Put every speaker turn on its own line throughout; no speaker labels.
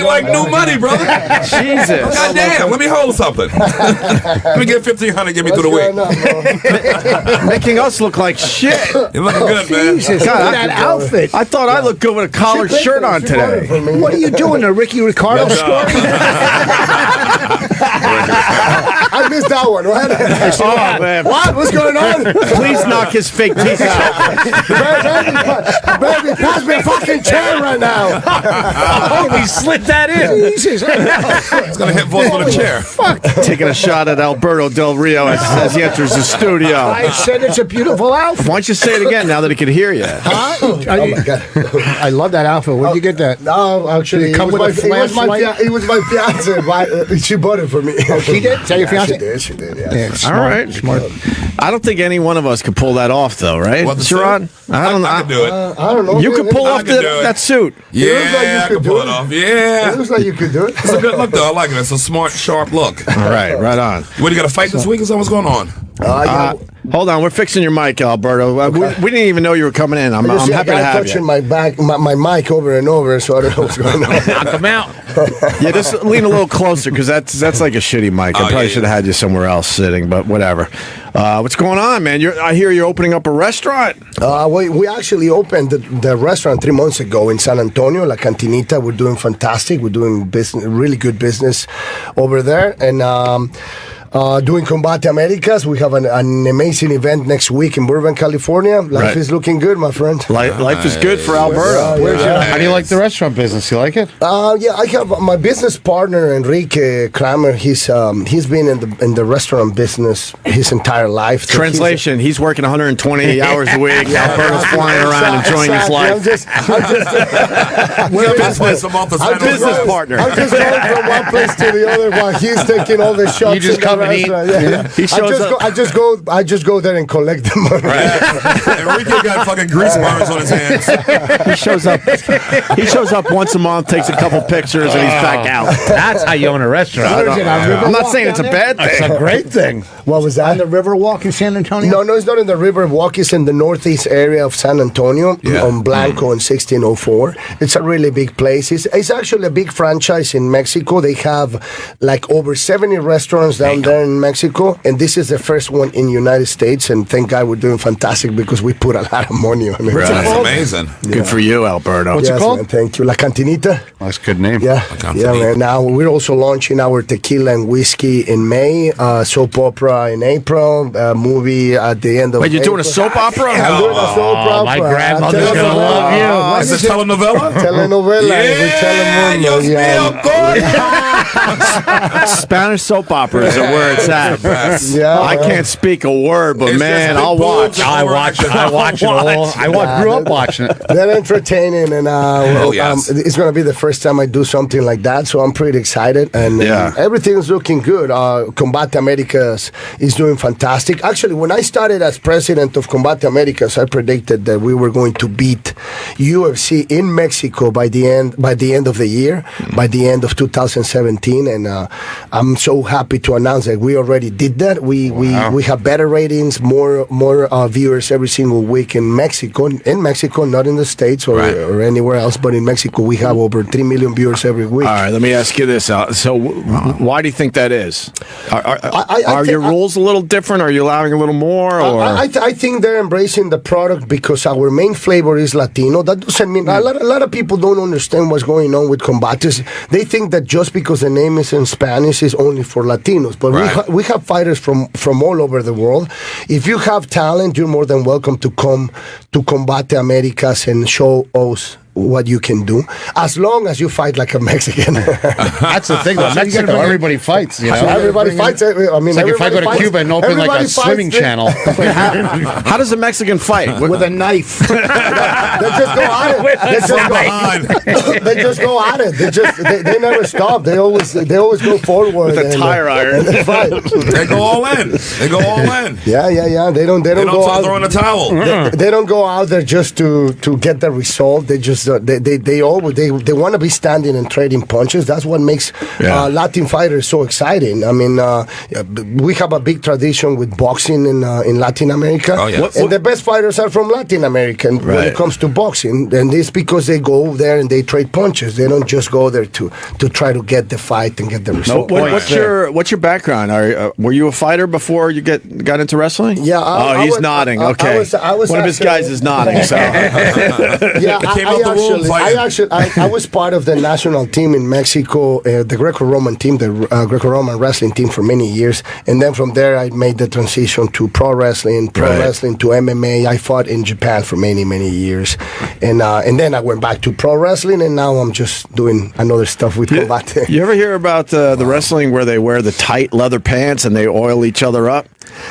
looking like new money, brother.
Jesus.
Goddamn, let me hold something. Let me get 1,500, get me through the week.
Making us look like shit.
You're looking good, man.
Jesus,
God,
that outfit.
I thought I looked good with a collared shirt on today.
What are you doing, the Ricky Ricardo story?
I missed that one, right?
Oh, man.
What? What's going on?
Please knock his fake teeth out.
Baby, pass me a fucking chair right now.
Oh, he slid that in. Jesus.
It's going to hit both on the chair.
Fuck.
Taking a shot at Alberto Del Rio as he enters the studio.
I said it's a beautiful outfit.
Why don't you say it again now that he can hear you?
Huh?
Oh my God.
I love that outfit. Where'd you get that?
No, actually,
Did it come with a flashlight?
It was my fiance. She bought it for me.
She did? Is that your fiance?
She did, yeah.
Yeah, smart,
All right.
smart.
I don't think any one of us could pull that off, though, right?
What, the
Sherrod?
suit? I can do it.
I don't know.
You could pull off
could do it.
that suit.
Yeah,
looks like you
I
could
can
do
pull
it.
it off. Yeah.
It looks like you could do it.
It's a good look, though. I like it. It's a smart, sharp look.
All right, right on.
What, you got a fight this week? Is that what's going on?
Hold on, we're fixing your mic, Alberto. We didn't even know you were coming in. I'm happy to have
touching
you.
my back, my mic over and over, so I don't know what's going on.
Knock him out.
Yeah, just lean a little closer because that's like a shitty mic. I probably should have had you somewhere else sitting, but whatever. What's going on, man? I hear you're opening up a restaurant.
We actually opened the restaurant 3 months ago in San Antonio, La Cantinita. We're doing fantastic. We're doing really good business over there, and doing Combate Americas. We have an amazing event next week in Burbank, California. Life is looking good, my friend.
Life is good for Alberto.
How do you like the restaurant business? You like it?
Yeah, I have my business partner Enrique Kramer. He's been in the restaurant business his entire life. So
Translation: he's working 120 hours a week. Alberto's flying around enjoying his life.
I'm just
business partner.
I'm just going from one place to the other while he's taking all the shots.
You just come and eat.
Yeah.
He shows up.
I just go there and collect the money.
Right. Enrique got fucking grease burns on his hands.
He shows up once a month, takes a couple pictures, and he's back out.
That's how you own a restaurant.
I'm not saying it's a bad thing.
It's a great thing.
What was that?
On the Riverwalk in San Antonio?
No, it's not in the Riverwalk. It's in the northeast area of San Antonio on Blanco and 1604. It's a really big place. It's actually a big franchise in Mexico. They have like over 70 restaurants down there in Mexico, and this is the first one in the United States, and thank God we're doing fantastic because we put a lot of money on it.
Right. That's amazing.
Good for you, Alberto.
What's it called?
Man, thank you. La Cantinita.
That's a good name.
Yeah, man. Now we're also launching our tequila and whiskey in May, soap opera in April, movie at the end of
Wait, you're
April.
doing a soap opera?
I'm doing a soap opera.
My grandmother's going to love you.
Is it telenovela?
Telenovela.
Yeah, Dios mío,
Spanish soap opera is where it's at.
Yeah,
I can't speak a word, but
It's
man,
just
I'll
big
watch.
boobs
I watch it. I watch it all. Grew up watching it.
They're entertaining, and
yes.
it's going to be the first time I do something like that, so I'm pretty excited, and everything's looking good. Combate Americas is doing fantastic. Actually, when I started as president of Combate Americas, I predicted that we were going to beat UFC in Mexico by the end of the year, by the end of 2017, and I'm so happy to announce that we already did that. We have better ratings, more viewers every single week in Mexico. In Mexico, not in the States or anywhere else, but in Mexico, we have over 3 million viewers every week.
All right, let me ask you this. So, why do you think that is? Are your rules a little different? Are you allowing a little more? Or?
I think they're embracing the product because our main flavor is Latino. That doesn't mean a lot of people don't understand what's going on with Combates. They think that just because the name is in Spanish is only for Latinos, but we have fighters from all over the world. If you have talent, you're more than welcome to come to Combate Americas and show us what you can do, as long as you fight like a Mexican.
That's the thing, though. Mexico, everybody fights. You know,
everybody fights. I mean,
it's like if I go to Cuba and open like a swimming channel.
How does a Mexican fight?
With a knife.
They just go at it. They just go at it. They never stop. They always go forward
With a tire iron.
And they fight.
They go all in.
Yeah. They don't
They
go
don't
out.
throw in a towel.
They don't go out there just to get the result. They just they want to be standing and trading punches. That's what makes Latin fighters so exciting. I mean, we have a big tradition with boxing in Latin America.
Oh, yeah.
And the best fighters are from Latin America when it comes to boxing. And it's because they go there and they trade punches. They don't just go there to try to get the fight and get the result.
What's your background? Were you a fighter before you got into wrestling?
Yeah.
He's nodding. Okay.
I was
one of his guys is nodding. So.
Yeah, I was part of the national team in Mexico, the Greco-Roman team, the Greco-Roman wrestling team for many years. And then from there, I made the transition to pro wrestling to MMA. I fought in Japan for many, many years. And then I went back to pro wrestling, and now I'm just doing another stuff with Combate.
You ever hear about the wrestling where they wear the tight leather pants and they oil each other up?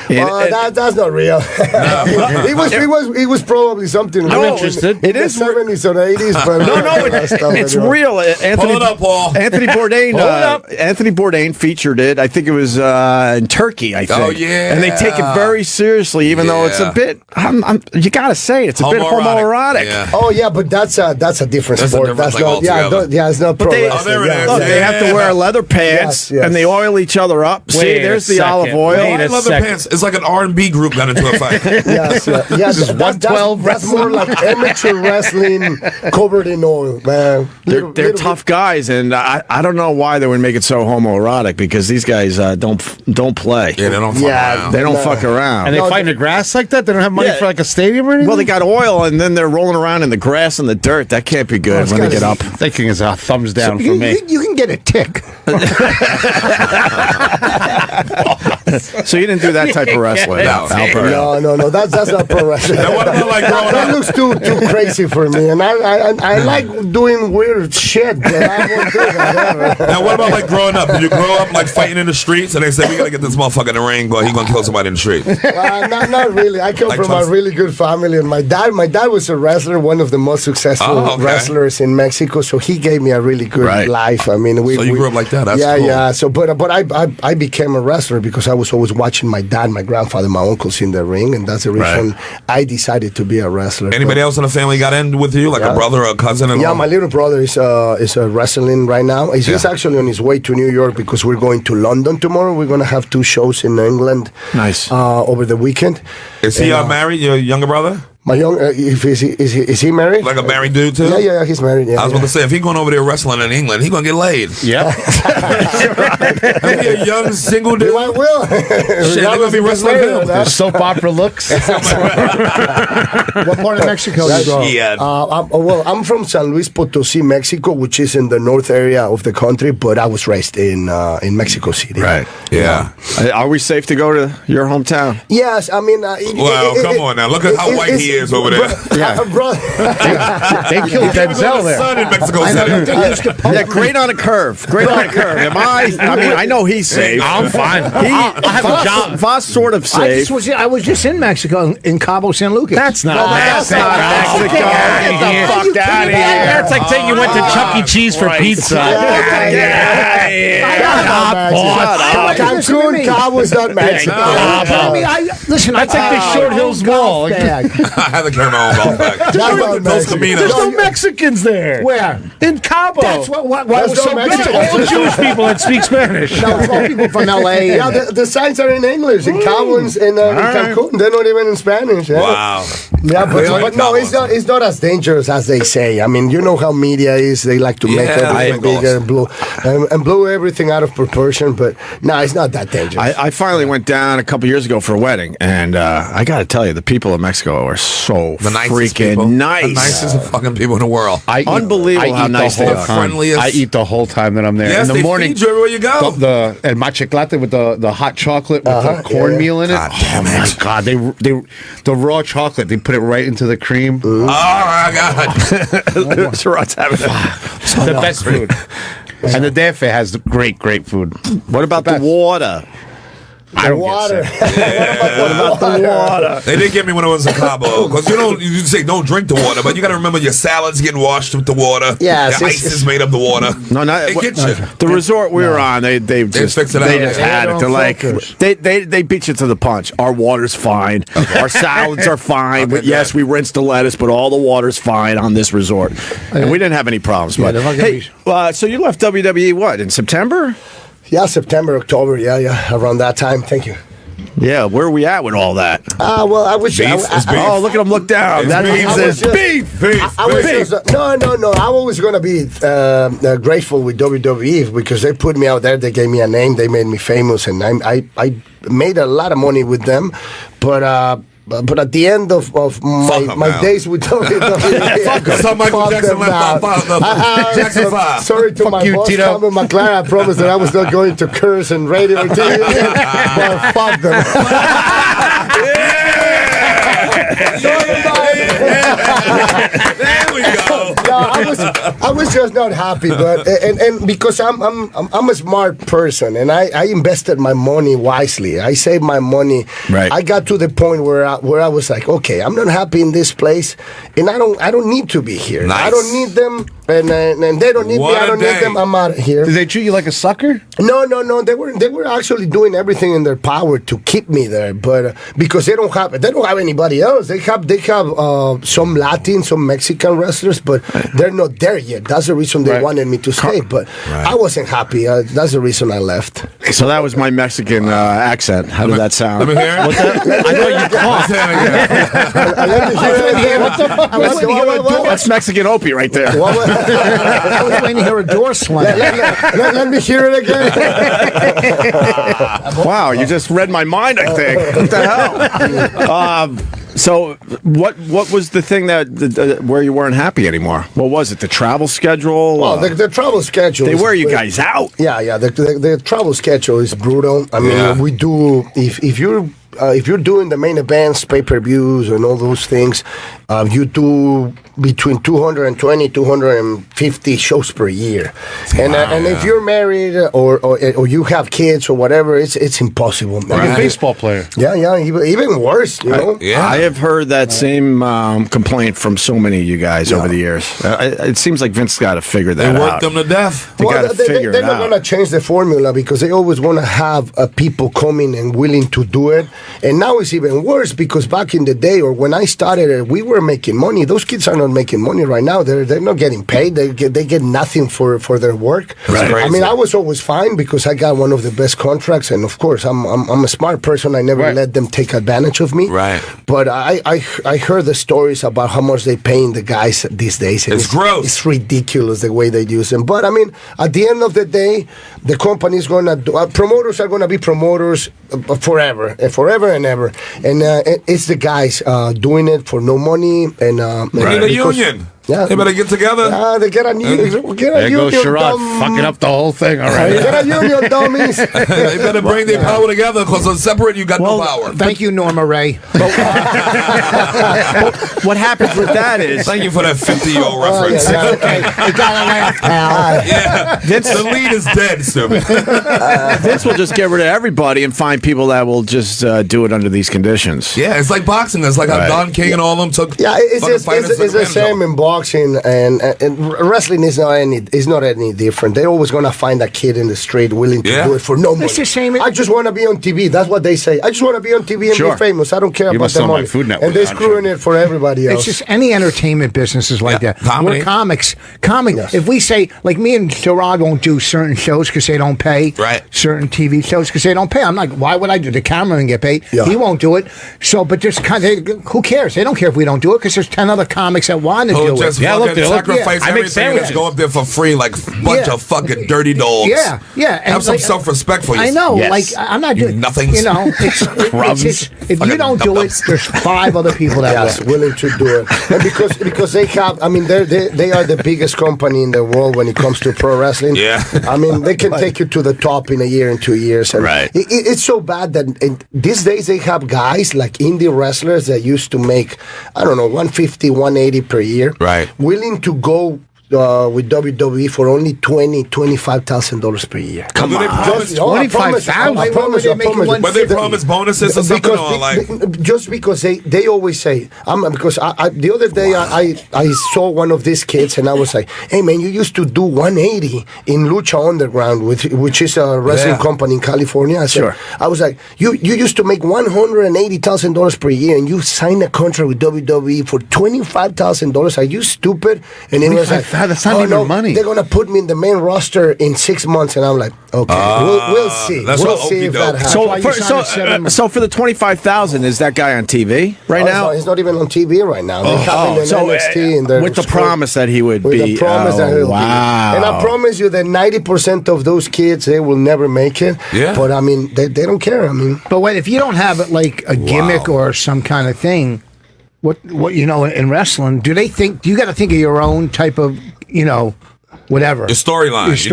That's not real. It was probably something.
I'm interested.
It is 70s or 80s, but
it's real.
Pull it up, Paul.
Anthony Bourdain featured it. I think it was in Turkey. I think.
Oh yeah.
And they take it very seriously, even though it's a bit. You gotta say it's a bit homoerotic.
Yeah. Oh yeah, but that's a different sport. That's not. It's not pro wrestling.
Look, they have to wear leather pants and they oil each other up. See, there's the olive oil.
Leather pants. It's like an R&B group got into a fight.
Yes. That's more like amateur wrestling covered in oil, man.
They're tough guys, and I don't know why they would make it so homoerotic, because these guys don't play.
Yeah, they don't fuck around.
They don't fuck around.
And they fight in the grass like that? They don't have money for like a stadium or anything?
Well, they got oil, and then they're rolling around in the grass and the dirt. That can't be good when they get up.
Thinking is a thumbs down for me.
You can get a tick.
So you didn't do that type of wrestling?
No.
No. That's not pro wrestling. That looks too crazy for me, and I like doing weird shit, but I won't do that ever.
Now, what about like growing up? Did you grow up like fighting in the streets, and they said we gotta get this motherfucker in the ring, but he's gonna kill somebody in the street?
Not really. I come from a really good family, and my dad was a wrestler, one of the most successful wrestlers in Mexico. So he gave me a really good life. I mean,
so you grew up like that? That's cool.
Yeah. So, but I became a wrestler because I was always watching my dad, my grandfather, my uncles in the ring, and that's the reason I decided to be a wrestler.
Anybody else in the family got in with you, like a brother or a cousin?
My little brother is wrestling right now. He's actually on his way to New York because we're going to London tomorrow. We're going to have 2 shows in England.
Nice.
Over the weekend.
Is he married? Your younger brother?
My young, is he married?
Like a married dude too?
Yeah, he's married. Yeah,
I was about to say, if he's going over there wrestling in England, he's gonna get laid.
Yeah.
Maybe a young single dude.
I will.
Shit, they're gonna be wrestling him.
Soap opera looks.
What part of Mexico you go?
I'm from San Luis Potosí, Mexico, which is in the north area of the country, but I was raised in Mexico City.
Right.
Yeah.
Are we safe to go to your hometown?
Yes, I mean.
Well, come on now. Look at how white he is over there.
They killed Denzel there.
Son in Mexico City.
Great on a curve. Great on a curve. I mean, I know he's safe.
I'm fine. I have a job.
Voss sort of safe.
I was just in Mexico, in Cabo San Lucas.
That's not
Mexico. Get the fuck out of here.
That's like saying you went to Chuck E. Cheese for pizza.
Cancun, Cabo's not Mexico.
Listen,
that's like the Short Hills Mall.
I had to carry my own golf bag.
There's no Mexicans there.
Where?
In Cabo.
That's what was so good.
It's all Jewish people that speak Spanish.
No, it's all people from L.A.
Yeah, the signs are in English. In Cabo and in Cancun, they're not even in Spanish. Yeah.
Wow.
Yeah, but no, it's not as dangerous as they say. I mean, you know how media is. They like to make everything bigger and blow everything out of proportion. But no, it's not that dangerous.
I finally went down a couple years ago for a wedding, and I got to tell you, the people of Mexico are so freaking nice.
The nicest fucking people in the world.
Unbelievable how nice they are.
Friendliest.
I eat the whole time that I'm there.
Yes,
in the morning,
feed you everywhere you go.
And machiclate with the hot chocolate with the cornmeal in it.
God damn
it! Oh my God, the raw chocolate. They put it right into the cream.
Oh my God!
The best food. And the DF has great food.
What about the water? I don't
water.
What about the water?
They did get me when I was in Cabo because you say don't drink the water, but you got to remember your salad's getting washed with the water.
Yeah,
your ice is made of the water.
No,
it gets you.
The resort we were on, they just
fixed it out.
they just had it. They're like they beat you to the punch. Our water's fine. Our salads are fine. But yes, we rinsed the lettuce, but all the water's fine on this resort, and we didn't have any problems. But hey, so you left WWE what in September?
Yeah, September, October. Yeah, around that time. Thank you.
Yeah, where are we at with all that?
Well, I was.
Beef.
Oh, look at him look down. That means it's beef.
No. I was going to be grateful with WWE because they put me out there. They gave me a name. They made me famous, and I made a lot of money with them. But at the end of my days with WWE,
Michael Jackson Jackson 5.
Sorry to my boss, Tom McLaren. I promised that I was not going to curse and radio and TV, but fuck them.
There we go.
I was just not happy, but and because I'm a smart person, and I invested my money wisely. I saved my money.
Right.
I got to the point where I was like, okay, I'm not happy in this place, and I don't need to be here.
Nice.
I don't need them, and they don't need me. I don't need them. I'm out of here.
Did they treat you like a sucker?
No. They were actually doing everything in their power to keep me there, but because they don't have anybody else. They have some Latin, some Mexican wrestlers, but they're not there yet. That's the reason they wanted me to stay, but I wasn't happy. That's the reason I left.
So that was my Mexican accent. How did that sound?
Let me hear it.
I thought you coughed. That's Mexican Opie right there.
I was waiting to hear a door slam.
Let me hear it again.
Wow, you just read my mind, I think. What the hell? So what was the thing that where you weren't happy anymore? What was it? The travel schedule?
Well, the travel schedule.
They wear you guys out.
Yeah. The travel schedule is brutal. I mean, we do if you're doing the main events, pay-per-views, and all those things, you do between 220, 250 shows per year. And if you're married or you have kids or whatever, it's impossible.
Like a baseball player.
Yeah, even worse, you know?
I have heard that same complaint from so many of you guys over the years. It seems like Vince got to figure that out.
They worked them to death.
They got to figure it out.
They're not going to change the formula because they always want to have people coming and willing to do it. And now it's even worse because back in the day or when I started, we were making money. Those kids are not making money right now. They're not getting paid. They get nothing for their work.
Right.
I mean, I was always fine because I got one of the best contracts, and of course, I'm a smart person. I never let them take advantage of me.
Right.
But I heard the stories about how much they paying the guys these days.
It's gross.
It's ridiculous the way they use them. But I mean, at the end of the day, the company is going to do. Promoters are going to be promoters forever and ever. And it's the guys doing it for no money. And
They need a union.
Yeah.
They better get together.
They get a union.
There goes Sherrod fucking up the whole thing. All right.
Get a union, dummies.
They better bring their power together because on separate you got no power.
Thank you, Norma Ray.
What happens with that is...
Thank you for that 50-year-old reference.
You gotta laugh, pal.
Yeah. The lead is dead, stupid.
Vince will just get rid of everybody and find people that will just do it under these conditions.
Yeah, it's like boxing. It's like how Don King and all of them took.
Yeah, it's the same in boxing and wrestling is not any different. They're always gonna find a kid in the street willing to do it for no money.
It's the same.
I just want to be on TV. That's what they say. I just want to be on TV and be famous. I don't care about the money.
Food Network,
and they're screwing it for everybody else.
It's just any entertainment business is like that.
Comedy.
We're comics. If we say, like me and Sherrod won't do certain shows because they don't pay.
Right.
Certain TV shows because they don't pay. I'm like, why would I do the cameraman get paid?
Yeah.
He won't do it. So, but there's who cares? They don't care if we don't do it because there's 10 other comics that want to do it.
Yeah, look, sacrifice
I make
everything and just go up there for free like a bunch of fucking dirty dogs.
Yeah. And
have some self-respect for you.
I know. Like, I'm not doing
nothings.
You know, it's if you don't do it, there's 5 other people that will.
willing to do it. And because they have, I mean, they are the biggest company in the world when it comes to pro wrestling.
Yeah.
I mean, they can take you to the top in a year and 2 years. And it's so bad that these days they have guys like indie wrestlers that used to make, I don't know, 150, 180 per year.
Right.
Willing to go WWE for only $25,000 per year.
Come on,
$25,000.
But they promise bonuses or something, or like
just because they always say, because the other day I saw one of these kids and I was like, hey man, you used to do 180 in Lucha Underground, which is a wrestling company in California. I said, I was like, you used to make $180,000 per year and you signed a contract with WWE for $25,000. Are you stupid? And it was like,
that's not even money.
They're gonna put me in the main roster in 6 months, and I'm like, okay, we'll see. We'll see if that happens.
So for the $25,000, is that guy on TV right now?
He's not even on TV right now. They have him in NXT in their
with the promise that he would be.
The promise that he'll be. And I promise you that 90% of those kids, they will never make it. Yeah. But I mean, they don't care. I mean,
but if you don't have like a gimmick or some kind of thing, what in wrestling, do you got to think of your own type of whatever.
Your storyline.
You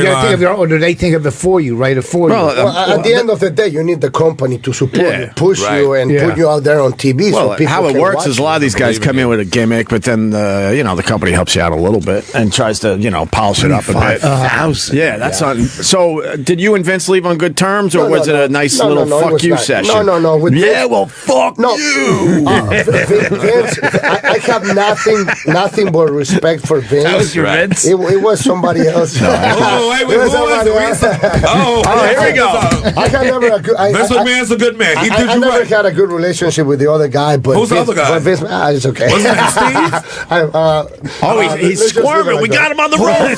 got to think of your own, or do they think of it for you, write it for you?
At the end of the day, you need the company to support you, push you, and put you out there on TV.
Well, so how it works is a lot of these guys come in with a gimmick, but then the company helps you out a little bit and tries to polish it up a bit. Yeah, that's on. So, did you and Vince leave on good terms, or was it a nice little fuck you session?
No.
Fuck you.
Vince, I have nothing but respect for Vince.
That was your Vince?
It was somebody else.
Wait, here we go.
I had never
Vince McMahon's a good man. He did
I never had a good relationship with the other guy. But
who's the other guy?
But Vince, it's okay.
What's his name, Steve?
He's squirming. We got him on the ropes.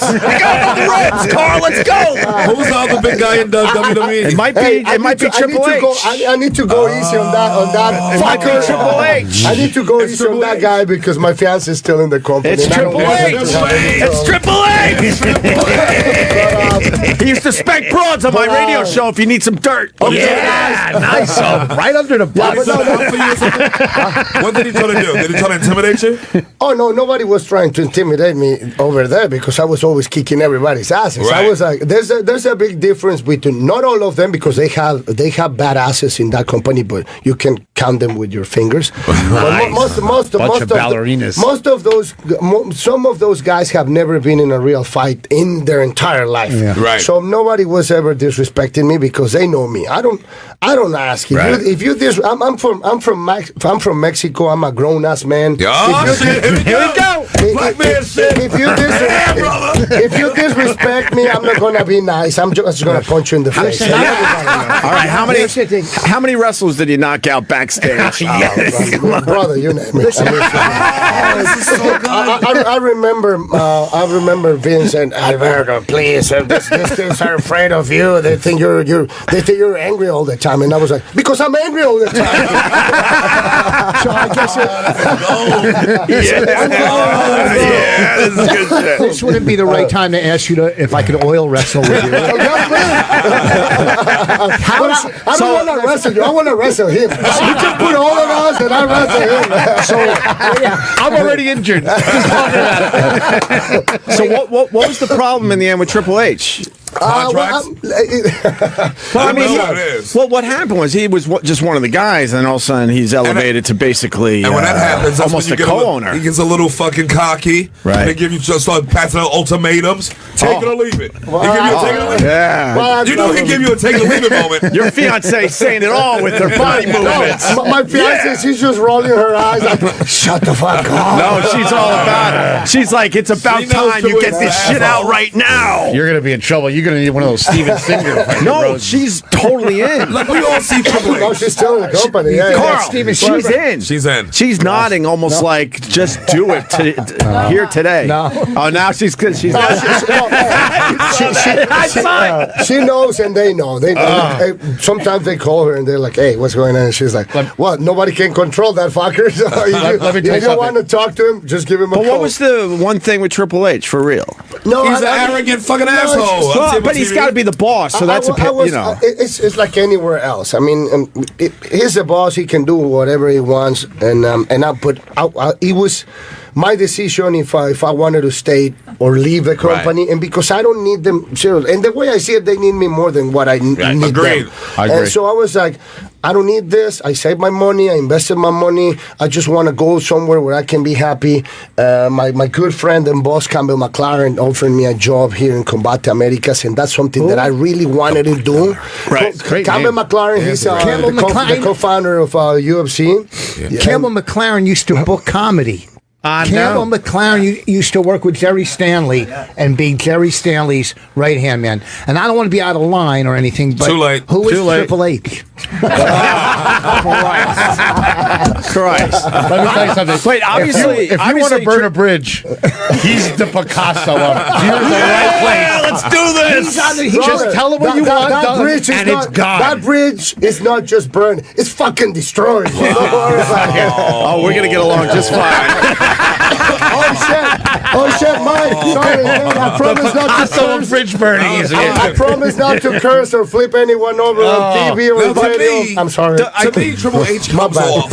Carl, let's go.
Who's the other big guy in WWE?
It might be Triple H.
I need to go easy on that.
It might be Triple H.
I need to go easy on that guy because my fiance is still in the company.
It's Triple H. It's Triple H. He used to spank broads on my radio show if you need some dirt.
Yeah, nice. Right under the bus.
What did he try to do? Did he try to intimidate you?
Oh, no, nobody was trying to intimidate me over there because I was always kicking everybody's asses.
Right.
I was like, there's a big difference between, not all of them because they have bad asses in that company, but you can count them with your fingers.
Nice.
Most
of ballerinas.
Some of those guys have never been in a real fight in their entire life.
Yeah. Right.
So nobody was ever disrespecting me because they know me. I don't ask if you I'm from Mexico. I'm a grown ass man.
Oh, shit. Here we go. Black man shit.
If you disrespect me, I'm not gonna be nice. I'm just gonna punch you in the face.
All right, how many wrestlers did you knock out backstage?
Brother, you name it. I remember Vince and Alberto. Please, these things are afraid of you. They think you're angry all the time, and I was like, because I'm angry all the time. So I guess
this is good shit. This wouldn't be the right time to ask you if I could oil wrestle with you.
I don't want to wrestle you. I want to wrestle him. You can put all of us, and I wrestle him.
So I'm already injured.
So what was the problem in the end with Triple H?
Contracts?
What happened was he was just one of the guys, and all of a sudden he's elevated to basically
and when that happens,
almost a co-owner.
He gets a little fucking cocky.
Right.
And they give you just start passing out ultimatums. Take it or leave it. He give you a take it or leave it.
Yeah.
You know he give you a take it or leave it moment.
Your fiance saying it all with her body movements.
My fiance, she's just rolling her eyes like, shut the fuck up.
No, she's all about it. She's like, it's about time you get this shit out right now.
You're gonna be in trouble. You're gonna need one of those Steven Singer.
No, she's totally in.
Like we all see Triple H.
No, she's still in the company.
Carl, she's in.
She's in.
She's nodding almost like, just do it here today.
No.
Oh, now she's good. She's
she knows and they know. Sometimes they call her and they're like, hey, what's going on? And she's like, what? Nobody can control that fucker. So if you want to talk to him, just give him a call.
But what was the one thing with Triple H, for real?
No,
he's an arrogant fucking asshole.
But he's got to be the boss, so that's
it's like anywhere else. I mean, he's the boss. He can do whatever he wants, he was. my decision if I wanted to stay or leave the company, and because I don't need them. And the way I see it, they need me more than what I need
Agreed.
them. And so I was like, I don't need this. I saved my money. I invested my money. I just want to go somewhere where I can be happy. My good friend and boss, Campbell McLaren, offered me a job here in Combate Americas, and that's something that I really wanted to do.
Right.
Campbell McLaren, he's the co-founder of UFC.
Yeah. Campbell McLaren used to book comedy. Campbell McLaren used to work with Jerry Stanley and be Jerry Stanley's right-hand man. And I don't want to be out of line or anything, but
Too late.
Who is Triple H?
Christ. Let me tell you something.
Wait, obviously,
if you want to burn a bridge, he's the Picasso of it. You're in the right place.
Let's do this.
Just tell him what you want,
that bridge
and
it's gone. That bridge is not just burned; it's fucking destroyed.
Oh, we're gonna get along just fine.
Oh shit, Mike! Sorry, man. I promise not to curse.
Bridge burning.
I promise not to curse or flip anyone over on TV or radio. I'm sorry.
To me, Triple H comes off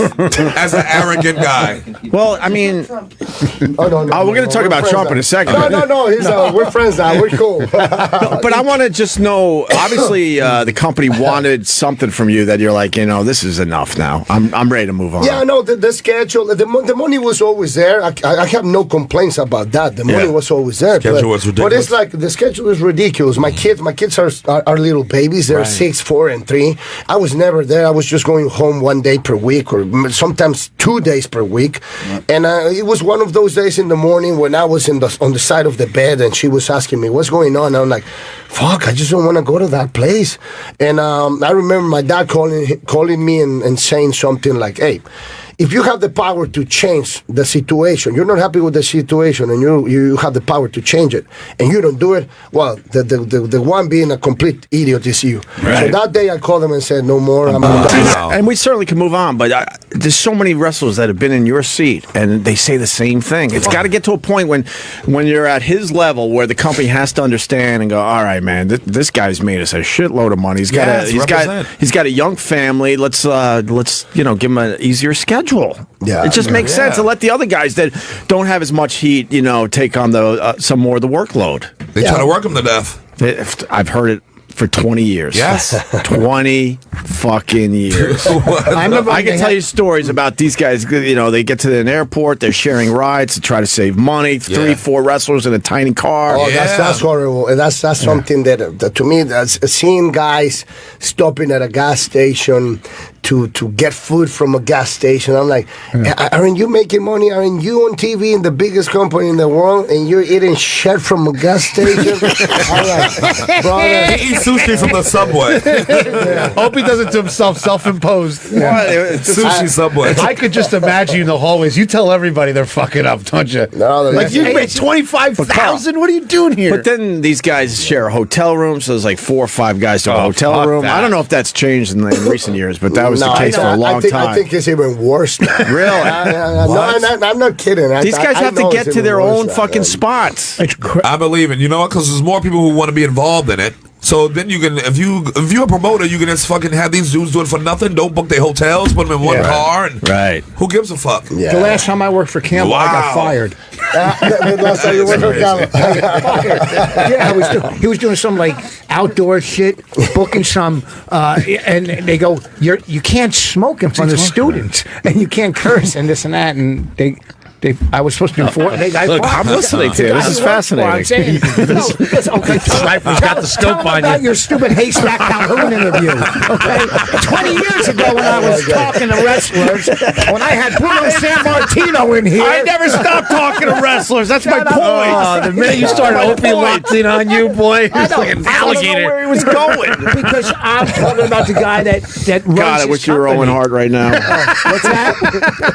as an arrogant guy.
Well, I mean,
we're
going to talk about Trump in a second.
No. We're friends now. We're cool.
But I want to just know. Obviously, the company wanted something from you that you're like, this is enough now. I'm ready to move on.
Yeah, no, the schedule, the money was always there. I have no complaints about that. The money was always there.
Schedule was ridiculous.
But it's like the schedule is ridiculous. My kids are little babies. They're 6, 4, and 3. I was never there. I was just going home 1 day per week, or sometimes 2 days per week. And it was one of those days in the morning when I was on the side of the bed, and she was asking me, "What's going on?" And I'm like, "Fuck, I just don't want to go to that place." And I remember my dad calling me and saying something like, "Hey, if you have the power to change the situation, you're not happy with the situation, and you have the power to change it, and you don't do it, well, the one being a complete idiot is you." Right. So that day I called him and said, "No more. I'm done."
And we certainly can move on, but there's so many wrestlers that have been in your seat, and they say the same thing. It's got to get to a point when you're at his level where the company has to understand and go, "All right, man, this guy's made us a shitload of money. He's got a young family. Let's give him an easier schedule." Yeah, it just makes sense to let the other guys that don't have as much heat, take on some more of the workload.
They try to work them to death.
I've heard it for 20 years.
Yes.
20 fucking years. I can tell you stories about these guys. They get to an airport, they're sharing rides to try to save money. 3, 4 wrestlers in a tiny car.
Oh, that's horrible. And that's something that to me, that's seeing guys stopping at a gas station to get food from a gas station. I'm like, aren't you making money? Aren't you on TV in the biggest company in the world, and you're eating shit from a gas station? I'm like, brother,
he eats sushi from the Subway.
Hope he does it to himself, self-imposed.
Sushi Subway.
I could just imagine you in the hallways. You tell everybody they're fucking up, don't you?
No,
like you make $25,000. What are you doing here?
But then these guys share a hotel room, so there's like 4 or 5 guys to a hotel room.
That.
I don't know if that's changed in recent years, but that was the case for a long time.
I think it's even worse now.
Really?
I'm not kidding.
These guys have to get to their own fucking spots.
I believe it. You know what? Because there's more people who want to be involved in it. So then you can, if you're a promoter, you can just fucking have these dudes do it for nothing. Don't book their hotels, put them in one car, and who gives a fuck?
Yeah. The last time I worked for Campbell, I got fired.
The last time you worked for Campbell,
yeah, he was doing some like outdoor shit, booking some, and they go, you can't smoke in front of students, and you can't curse and this and that, and I was supposed to do 4.
Look, I'm listening to you. This is fascinating.
I'm saying,
Sniper's got the scope on you.
About your stupid haystack Calhoun interview. Okay, 20 years ago when I was talking to wrestlers, when I had Bruno Sammartino in here,
I never stopped talking to wrestlers. That's my point. The minute you started Opie locked in on you, boy,
I know,
like an
alligator. I don't know where he was going because I'm talking about the guy that runs
God, I wish you were Owen Hart right now.
What's that?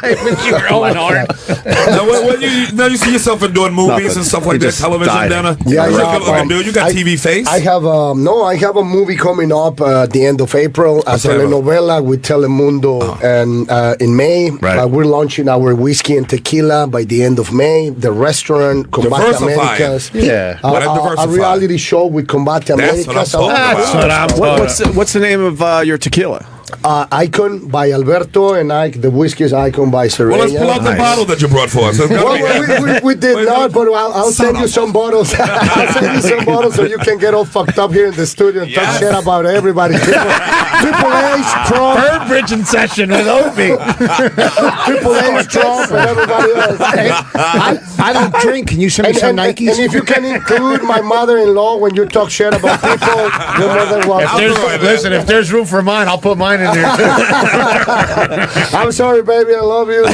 I wish you were Owen Hart.
Now you see yourself in doing movies and stuff like that, television, Dana?
Yeah,
you got TV face?
I have I have a movie coming up at the end of April, a telenovela with Telemundo, and in May we're launching our whiskey and tequila by the end of May. The restaurant Combate Americas, a reality show with Combate Americas.
That's what I'm talking about.
What's the name of your tequila?
Icon by Alberto, and the whiskey is Icon by Serena.
Well, let's pull out the bottle that you brought for us.
We did not, but I'll send you some bottles. I'll send you some bottles so you can get all fucked up here in the studio and talk shit about everybody. Triple H, Trump.
Bird bridging session with Opie.
Triple H, Trump, and everybody else.
I don't drink. Can you send me some Nikes?
And if you can include my mother-in-law when you talk shit about people, you're more than welcome.
Listen, if there's room for mine, I'll put mine in there.
I'm sorry, baby. I love you.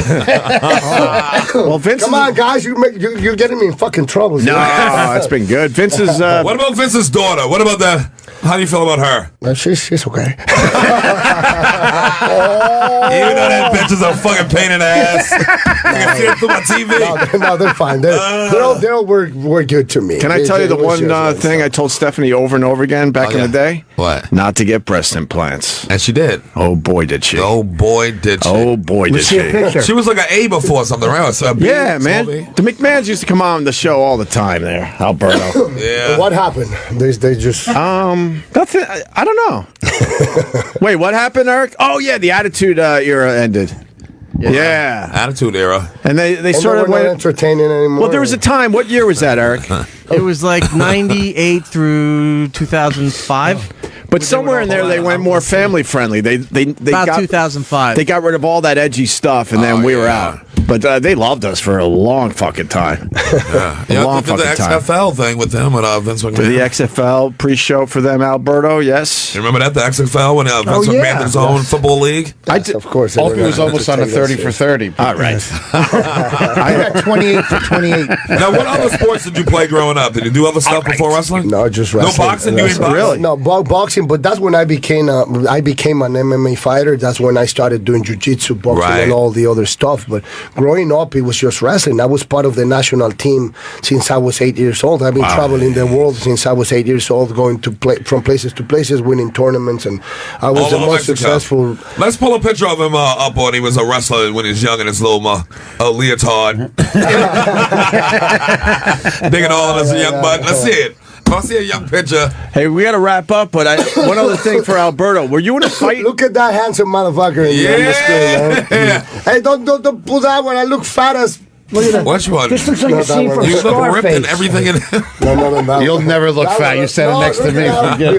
Well, Vince,
come on, guys. You're getting me in fucking trouble.
No, it's been good. Vince is.
What about Vince's daughter? What about that? How do you feel about her?
She's okay.
Even though that bitch is a fucking pain in the ass. I can see it through my TV.
No, they're fine. They'll work good to me.
Can I tell you the one thing I told Stephanie over and over again back in the day?
What?
Not to get breast implants.
And she did.
Oh, boy, did she.
Oh, boy, did she.
Oh, boy, did she.
She was like an A before something, right? So
yeah, man. The McMahons used to come on the show all the time there, Alberto.
Yeah.
What happened? They just...
Nothing. I don't know. Wait, what happened, Eric? Oh, yeah, the Attitude Era ended. Yeah.
Attitude Era.
And they sort of
went entertaining anymore.
Well, there was a time. What year was that, Eric?
It was like 98 through 2005.
But somewhere in there, they went more family friendly. They
about
got
2005.
They got rid of all that edgy stuff, and then we were out. But they loved us for a long fucking time.
Yeah,
long
did the
fucking time.
XFL thing with them and Vince McMahon.
For the XFL pre-show for them, Alberto. Yes.
You remember that, the XFL, when Vince McMahon did his own football league?
Yes, of course.
Opie was almost on a 30 for 30.
All right.
I got 28 for 28.
Now, what other sports did you play growing up? Did you do other stuff before wrestling?
No, just wrestling.
No boxing? You ain't boxing?
Really?
No, boxing, but that's when I became an MMA fighter. That's when I started doing jiu-jitsu, boxing, and all the other stuff. But growing up, it was just wrestling. I was part of the national team since I was 8 years old. I've been traveling the world since I was 8 years old, going to play from places to places, winning tournaments, and I was the most successful.
Let's pull a picture of him up when he was a wrestler when he was young in his little leotard. Digging all in his young butt. Let's see it. Let's see a young picture.
Hey, we got to wrap up, but one other thing for Alberto. Were you in a fight?
Look at that handsome motherfucker in the screen, man. Hey, don't pull that one. I look fat as...
Look at that. Which one?
This looks like a scene from
You look ripped and
Scarface.
everything.
No.
You'll never look fat. You said it next to me.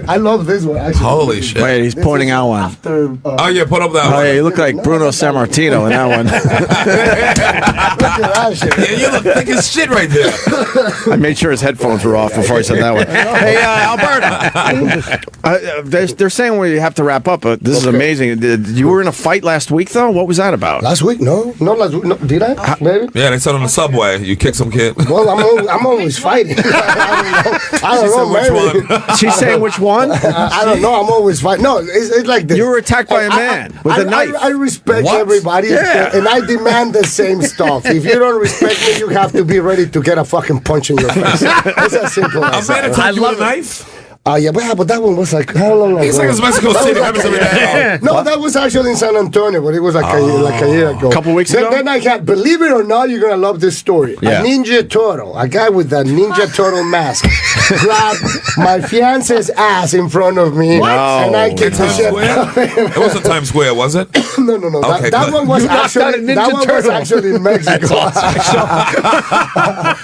I love this one, actually.
Holy shit.
Wait, he's pointing out one.
Oh, yeah, put up that one.
Oh, yeah, you look like Bruno Sammartino in that one.
Look at that shit.
Yeah, you look thick as shit right there.
I made sure his headphones were off before I said that one. Hey, Alberto. They're saying we have to wrap up, but this is amazing. You were in a fight last week, though? What was that about?
Last week? No, not last week. No, did I? Maybe?
Yeah, they said on the subway, you kick some kid.
Well, I'm always fighting. I don't know
which
maybe.
one.
She's saying which one?
I don't know. I'm always fighting. No, it's like this.
You were attacked by a man with a knife.
I respect
What?
everybody, and I demand the same stuff. If you don't respect me, you have to be ready to get a fucking punch in your face. It's as simple as
A man
that.
attacked you with a knife?
Yeah, but that one was like, how long ago?
It's like it's Mexico City. It happens every day.
No, that was actually in San Antonio, but it was like a year ago.
A couple weeks ago?
Then I had, believe it or not, you're going to love this story.
Yeah.
A Ninja Turtle, a guy with a Ninja Turtle mask, grabbed my fiance's ass in front of me.
What?
And I kicked the
Times
shit
Square?
out of him.
It wasn't Times Square, was it?
No.
Okay,
that
good.
one was actually in Mexico.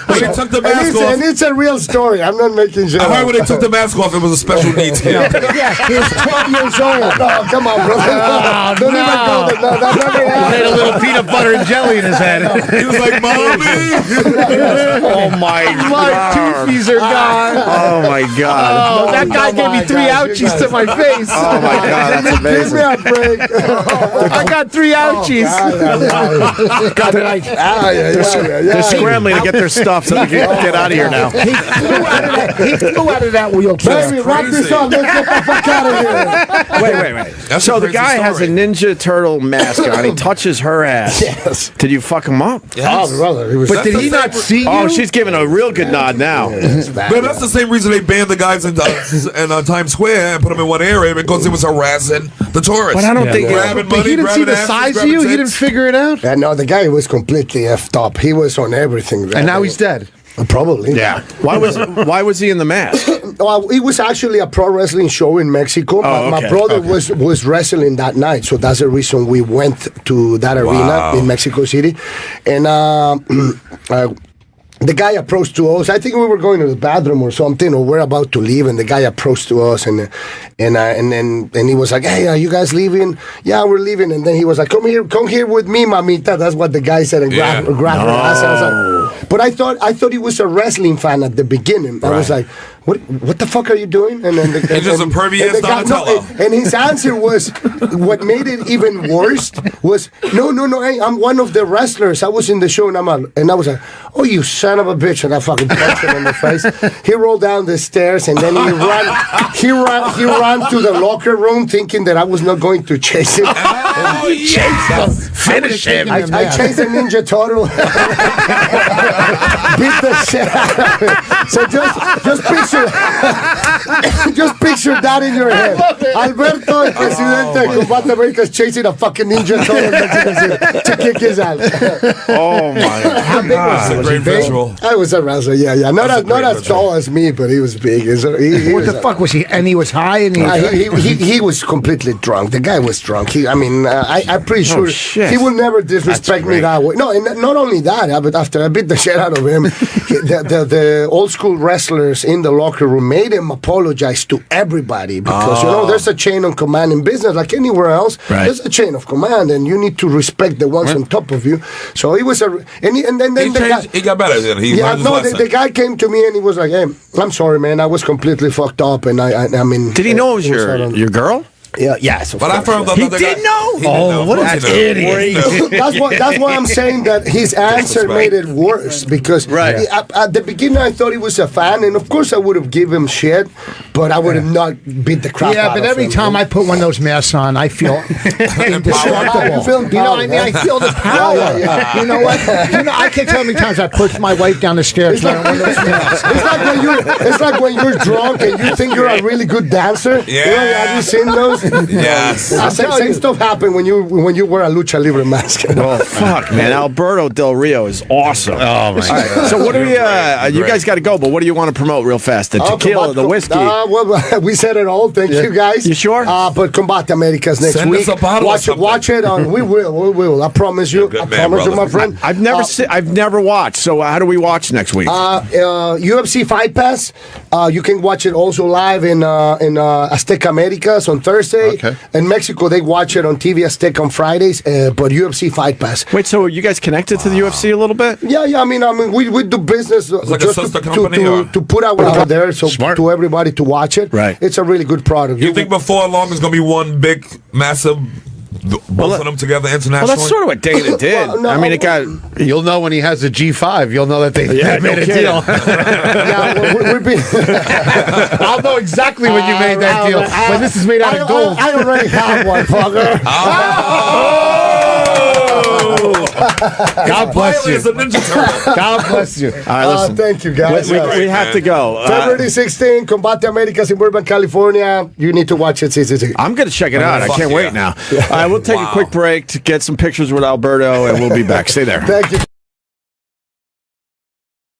When they took the mask off.
And it's a real story. I'm not making shit
I
up.
heard when they took the mask off, it was a special needs kid.
Yeah, he was 12 years old.
No, come on, brother. Don't even go there. No, that never
He had a
happened.
little peanut butter and jelly in his head.
He was like, Mommy!
Oh, my
My
God.
toothies are gone.
Oh, my God.
Oh, that guy gave me 3 ouchies to my face.
Oh, my God. That's
Give me
amazing.
a break.
I got 3 ouchies.
They're scrambling to get their stuff so they can get out of here now.
He flew out of that wheelchair.
Baby, wrap this up. Let's get the fuck out of here.
Wait.
That's
So
a
the
crazy
guy has a
story.
Ninja Turtle mask on. He touches her ass.
Yes.
Did you fuck him up?
Oh, brother. He was
But did he not see you?
Oh, she's giving a real good nod now.
But that's the same reason they banned the guys in Times Square and put them in one area because it was harassing the tourists.
But I don't think
grabbing
But
money,
he didn't see
grabbing
the
asses,
size of
grabbing
you? He
tits.
didn't figure it out?
No, the guy was completely effed up. He was on everything.
And now he's dead.
Probably.
Yeah. Why was he in the mask?
It was actually a pro wrestling show in Mexico. My brother was wrestling that night, so that's the reason we went to that arena in Mexico City. And the guy approached to us. I think we were going to the bathroom or something, or we're about to leave, and the guy approached to us, and he was like, "Hey, are you guys leaving?" "Yeah, we're leaving." And then he was like, "Come here with me, mamita." That's what the guy said, and grabbed her ass. I was like, but I thought he was a wrestling fan at the beginning. I was like, What the fuck are you doing? And then
it's just impervious Donatello.
And his answer was, what made it even worse was, no, hey, I'm one of the wrestlers. I was in the show, and I was like, oh, you son of a bitch, and I fucking punched him in the face. He rolled down the stairs, and then he ran to the locker room, thinking that I was not going to chase him.
Finish him.
I chased a Ninja Turtle. Beat the shit out of him. So just picture that in your head. Alberto, el presidente de Combate América, is chasing a fucking Ninja Turtle to kick his ass.
Oh my God.
How big was it? A great visual.
I was a wrestler, yeah. Not as tall as me, but he was big.
What the fuck was he? And he was high, and
he was completely drunk. The guy was drunk. I'm pretty sure he will never disrespect me that way. No, and not only that, but after I beat the shit out of him, the old school wrestlers in the locker room made him apologize to everybody because there's a chain of command in business like anywhere else. Right. There's a chain of command, and you need to respect the ones on top of you. So he was
he got better.
The guy came to me and he was like, "Hey, I'm sorry, man. I was completely fucked up." And I mean,
did he know it was your girl?
Yeah,
but I found
he did know.
What an idiot!
That's why I'm saying that his answer made it worse because at the beginning I thought he was a fan, and of course I would have given him shit, but I would have not beat the crap out of him.
Yeah, but every time I put one of those masks on, I feel indestructible. You know what I mean? I feel the power. You know what? I can't tell how many times I pushed my wife down the stairs wearing one of those masks.
It's like when you're drunk and you think you're a really good dancer.
Yeah.
Have you seen those?
Yes.
Same stuff happened when you wear a lucha libre mask.
Oh fuck, man! Alberto Del Rio is awesome.
Oh my God.
So what do we? You guys got to go, but what do you want to promote real fast? The tequila, the whiskey.
Well, we said it all. Thank you guys.
You sure?
But Combate Americas next
Send
week.
us a bottle
Watch it on. We will. I promise you. I promise you, my friend.
I've never watched. So how do we watch next week?
UFC Fight Pass. You can watch it also live in Azteca Americas on Thursday.
Okay.
In Mexico, they watch it on TV Azteca on Fridays, but UFC Fight Pass.
Wait, so are you guys connected to the UFC a little bit?
Yeah. I mean, we do business
like
just to put out there to everybody to watch it.
Right.
It's a really good product.
You think before long it's going to be one big, massive, both of them together internationally?
Well, that's sort of what Dana did.
Well, no,
I mean, it got...
You'll know when he has a G5. You'll know that they made a deal. I'll know exactly when you made that deal. When this is made out of gold.
I already have one, fucker.
God bless you. God bless you.
All right, listen.
Thank you, guys.
We have to go.
February 16, Combate Americas in Burbank, California. You need to watch it.
I'm going to check it out. I can't wait now. All right, we'll take a quick break to get some pictures with Alberto, and we'll be back. Stay there.
Thank you.